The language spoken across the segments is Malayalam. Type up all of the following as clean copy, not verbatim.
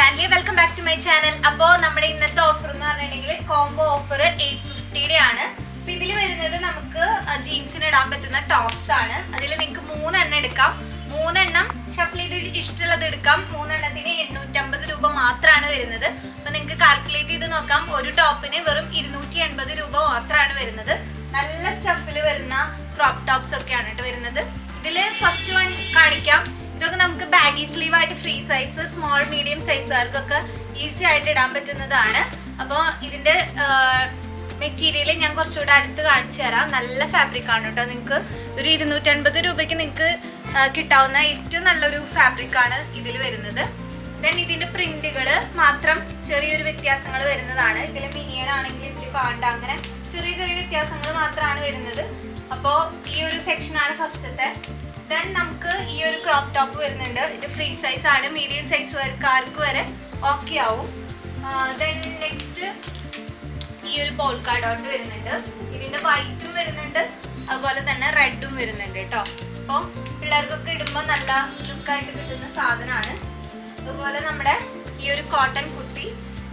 Family welcome back to my channel. അപ്പോൾ നമ്മുടെ ഇന്നത്തെ ഓഫർ എന്ന് പറഞ്ഞിട്ടുണ്ടെങ്കിൽ കോംബോ ഓഫർ 850 ആണ്. അപ്പൊ ഇതിൽ വരുന്നത് നമുക്ക് ജീൻസിന് ഇടാൻ പറ്റുന്ന ടോപ്സ് ആണ്. അതിൽ നിങ്ങൾക്ക് 3 എണ്ണം എടുക്കാം. 3 എണ്ണം ഷഫിൾ ചെയ്ത് ഇഷ്ടമുള്ളത് എടുക്കാം. 3 എണ്ണത്തിന് 850 രൂപ മാത്രമാണ് വരുന്നത്. അപ്പൊ നിങ്ങൾക്ക് കാൽക്കുലേറ്റ് ചെയ്ത് നോക്കാം. ഒരു ടോപ്പിന് വെറും 280 രൂപ മാത്രമാണ് വരുന്നത്. നല്ല സ്റ്റഫിൽ വരുന്ന ക്രോപ്പ് ടോപ്സ് ഒക്കെയാണ് കേട്ടോ വരുന്നത്. ഇതിൽ ഫസ്റ്റ് വൺ കാണിക്കാം. ഇതൊക്കെ നമുക്ക് ബാഗി സ്ലീവ് ആയിട്ട് ഫ്രീ സൈസ്, സ്മോൾ മീഡിയം സൈസുകാർക്കൊക്കെ ഈസി ആയിട്ട് ഇടാൻ പറ്റുന്നതാണ്. അപ്പോൾ ഇതിന്റെ മെറ്റീരിയൽ ഞാൻ കുറച്ചുകൂടെ അടുത്ത് കാണിച്ചു തരാം. നല്ല ഫാബ്രിക് ആണ് കേട്ടോ. നിങ്ങൾക്ക് ഒരു 250 രൂപയ്ക്ക് നിങ്ങൾക്ക് കിട്ടാവുന്ന ഏറ്റവും നല്ലൊരു ഫാബ്രിക് ആണ് ഇതിൽ വരുന്നത്. ദെൻ ഇതിന്റെ പ്രിന്റുകൾ മാത്രം ചെറിയൊരു വ്യത്യാസങ്ങൾ വരുന്നതാണ്. ഇതിൽ മിനിയൻ ആണെങ്കിൽ ഇതിൽ പാണ്ട, അങ്ങനെ ചെറിയ ചെറിയ വ്യത്യാസങ്ങൾ മാത്രമാണ് വരുന്നത്. അപ്പോൾ ഈ ഒരു സെക്ഷനാണ് ഫസ്റ്റത്തെ. ദെൻ നമുക്ക് ഈ ഒരു ക്രോപ്പ് ടോപ്പ് വരുന്നുണ്ട്. ഇത് ഫ്രീ സൈസ് ആണ്, മീഡിയം സൈസ് ആർക്ക് വരെ ഓക്കെ ആവും. ദെൻ നെക്സ്റ്റ് ഈ ഒരു പോൾക്ക ഡോട്ട് വരുന്നുണ്ട്. ഇതിന്റെ വൈറ്റും വരുന്നുണ്ട്, അതുപോലെ തന്നെ റെഡും വരുന്നുണ്ട് കേട്ടോ. അപ്പോൾ പിള്ളേർക്കൊക്കെ ഇടുമ്പോൾ നല്ല ലുക്കായിട്ട് കിട്ടുന്ന സാധനമാണ്. അതുപോലെ നമ്മുടെ ഈ ഒരു കോട്ടൺ കുർത്തി,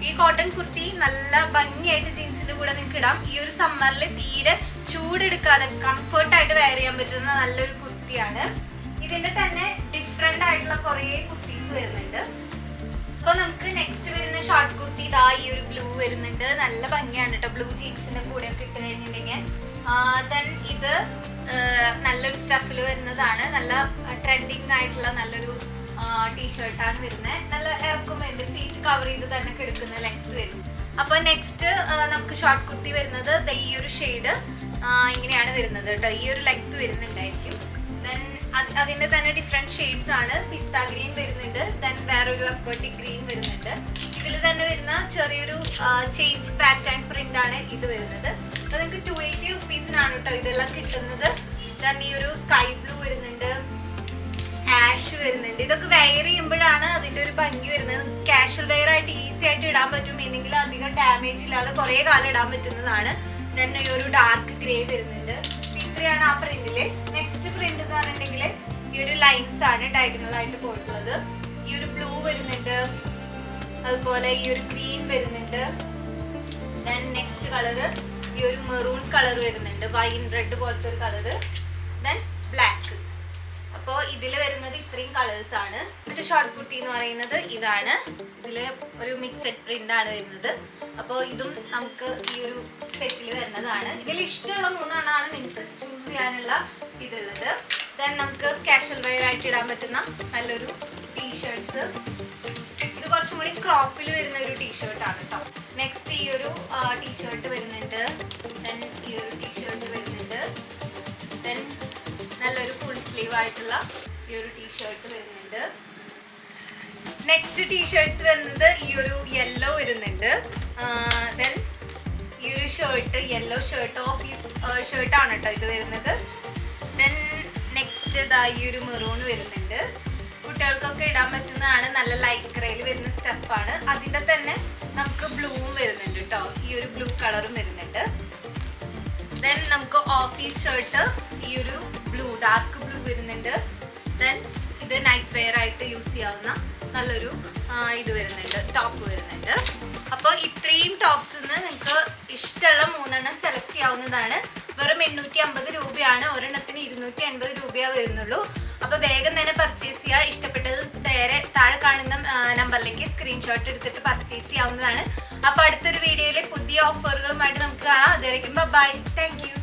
ഈ കോട്ടൺ കുർത്തി നല്ല ഭംഗിയായിട്ട് ജീൻസിന്റെ കൂടെ നിങ്ങൾക്ക് ഇടാം. ഈ ഒരു സമ്മറിൽ തീരെ ചൂടെടുക്കാതെ കംഫർട്ടായിട്ട് വെയർ ചെയ്യാൻ പറ്റുന്ന നല്ലൊരു കുർത്തിയാണ്. ഇതിന്റെ തന്നെ ഡിഫറെന്റ് ആയിട്ടുള്ള കുറേ കുർത്തീസ് വരുന്നുണ്ട്. അപ്പൊ നമുക്ക് നെക്സ്റ്റ് വരുന്ന ഷോർട്ട് കുർത്തി ഇതാ ഈ ഒരു ബ്ലൂ വരുന്നുണ്ട്. നല്ല ഭംഗിയാണ് കേട്ടോ ബ്ലൂ ജീൻസിന്റെ കൂടെ ഒക്കെ ഇട്ട് കഴിഞ്ഞിട്ടുണ്ടെങ്കിൽ. ദെൻ ഇത് നല്ലൊരു സ്റ്റഫിൽ വരുന്നതാണ്. നല്ല ട്രെൻഡിങ് ആയിട്ടുള്ള നല്ലൊരു ടീഷർട്ടാണ് വരുന്നത്. നല്ല ഇറക്കും വരുന്നത്, സീറ്റ് കവർ ചെയ്ത് തന്നെ കിടക്കുന്ന ലെങ്ത് വരും. അപ്പൊ നെക്സ്റ്റ് നമുക്ക് ഷോർട്ട് കുർത്തി വരുന്നത് ഈ ഒരു ഷെയ്ഡ് ഇങ്ങനെയാണ് വരുന്നത് കേട്ടോ. ഈ ഒരു ലെങ്ത് വരുന്നുണ്ടായിരിക്കും. ദെൻ അതിന്റെ തന്നെ ഡിഫറെന്റ് ഷെയ്ഡ്സ് ആണ്. പിസ്ത ഗ്രീൻ വരുന്നുണ്ട്, ദെൻ വേറൊരു അക്വാട്ടിക് ഗ്രീൻ വരുന്നുണ്ട്. ഇതിൽ തന്നെ വരുന്ന ചെറിയൊരു ചേഞ്ച് പാറ്റേൺ പ്രിന്റ് ആണ് ഇത് വരുന്നത്. അപ്പൊ നിങ്ങൾക്ക് 280 റുപ്പീസിനാണ് കേട്ടോ ഇതെല്ലാം കിട്ടുന്നത്. ദെൻ ഈ ഒരു സ്കൈ ബ്ലൂ വരുന്നുണ്ട്, ആഷ് വരുന്നുണ്ട്. ഇതൊക്കെ വെയർ ചെയ്യുമ്പോഴാണ് അതിന്റെ ഒരു ഭംഗി വരുന്നത്. കാഷ്വൽ വെയർ ആയിട്ട് ഈസി ആയിട്ട് ഇടാൻ പറ്റും, എന്നെങ്കിൽ അധികം ഡാമേജ് ഇല്ലാതെ കുറെ കാലം ഇടാൻ പറ്റുന്നതാണ്. ദെൻ ഈ ഒരു ഡാർക്ക് ഗ്രേ വരുന്നുണ്ട്. ഇത്രയാണ് ആ പ്രിന്റില്. നെക്സ്റ്റ് പ്രിന്റ് എന്ന് പറഞ്ഞിട്ടുണ്ടെങ്കിൽ ഈ ഒരു ലൈൻസ് ആണ് ഡയഗണൽ ആയിട്ട് പോയിട്ടുള്ളത്. ഈ ഒരു ബ്ലൂ വരുന്നുണ്ട്, അതുപോലെ ഈ ഒരു ഗ്രീൻ വരുന്നുണ്ട്. ദെൻ നെക്സ്റ്റ് കളറ് ഈ ഒരു മെറൂൺ കളർ വരുന്നുണ്ട്, വൈൻ റെഡ് പോലത്തെ ഒരു കളറ്. Then black. അപ്പോൾ ഇതിൽ വരുന്നത് ഇത്രയും കളേഴ്സ് ആണ്. ഇത് ഷോർട്ട് കുർത്തി എന്ന് പറയുന്നത് ഇതാണ്. ഇതില് ഒരു മിക്സഡ് പ്രിന്റ് ആണ് വരുന്നത്. അപ്പോൾ ഇതും നമുക്ക് ഈ ഒരു സെറ്റിൽ വരുന്നതാണ്. ഇതിൽ ഇഷ്ടമുള്ള 3 എണ്ണമാണ് നിങ്ങൾക്ക് ചൂസ് ചെയ്യാനുള്ള ഇതുള്ളത്. ദെൻ നമുക്ക് കാഷ്വൽ വെയർ ആയിട്ട് ഇടാൻ പറ്റുന്ന നല്ലൊരു ടീഷർട്ട്സ്. ഇത് കുറച്ചും കൂടി ക്രോപ്പിൽ വരുന്ന ഒരു ടീഷർട്ടാണ് കേട്ടോ. നെക്സ്റ്റ് ഈ ഒരു ടീഷർട്ട് വരുന്നുണ്ട്. ദെൻ ഈ ഒരു ടീഷർട്ട് വരുന്നുണ്ട്. ദെൻ നല്ലൊരു ഫുൾ സ്ലീവ് ആയിട്ടുള്ള ഈ ഒരു ടീഷർട്ട് വരുന്നുണ്ട്. നെക്സ്റ്റ് ടീഷർട്ട്സ് വരുന്നത് ഈ ഒരു യെല്ലോ വരുന്നുണ്ട്. ദെൻ ഈ ഒരു ഷർട്ട്, യെല്ലോ ഷർട്ട്, ഓഫീസ് ഷർട്ടാണ് കേട്ടോ ഇത് വരുന്നത്. ദെൻ നെക്സ്റ്റ് ഇതാ ഈ ഒരു മെറൂൺ വരുന്നുണ്ട്. കുട്ടികൾക്കൊക്കെ ഇടാൻ പറ്റുന്നതാണ്. നല്ല ലൈക്രയിൽ വരുന്ന സ്റ്റഫാണ്. അതിൻ്റെ തന്നെ നമുക്ക് ബ്ലൂവും വരുന്നുണ്ട് കേട്ടോ. ഈ ഒരു ബ്ലൂ കളറും വരുന്നുണ്ട്. ദെൻ നമുക്ക് ഓഫീസ് ഷർട്ട് ഈ ഒരു ബ്ലൂ, ഡാർക്ക് ബ്ലൂ വരുന്നുണ്ട്. ദെൻ ഇത് നൈറ്റ് വെയർ ആയിട്ട് യൂസ് ചെയ്യാവുന്ന നല്ലൊരു ഇത് വരുന്നുണ്ട്, ടോപ്പ് വരുന്നുണ്ട്. അപ്പോൾ ഇത്രയും ടോപ്സ് നിങ്ങൾക്ക് ഇഷ്ടമുള്ള 3 എണ്ണം സെലക്ട് ചെയ്യാവുന്നതാണ്. വെറും 850 രൂപയാണ്. ഒരെണ്ണത്തിന് 280 രൂപയാണ് വരുന്നുള്ളൂ. അപ്പോൾ വേഗം തന്നെ പർച്ചേസ് ചെയ്യുക. ഇഷ്ടപ്പെട്ടത് താഴെ കാണുന്ന നമ്പറിലേക്ക് സ്ക്രീൻഷോട്ട് എടുത്തിട്ട് പർച്ചേസ് ചെയ്യാവുന്നതാണ്. അപ്പോൾ അടുത്തൊരു വീഡിയോയിൽ പുതിയ ഓഫറുകളുമായിട്ട് നമുക്ക് കാണാം. അതുവരെയ്ക്കും ബൈ, താങ്ക് യു.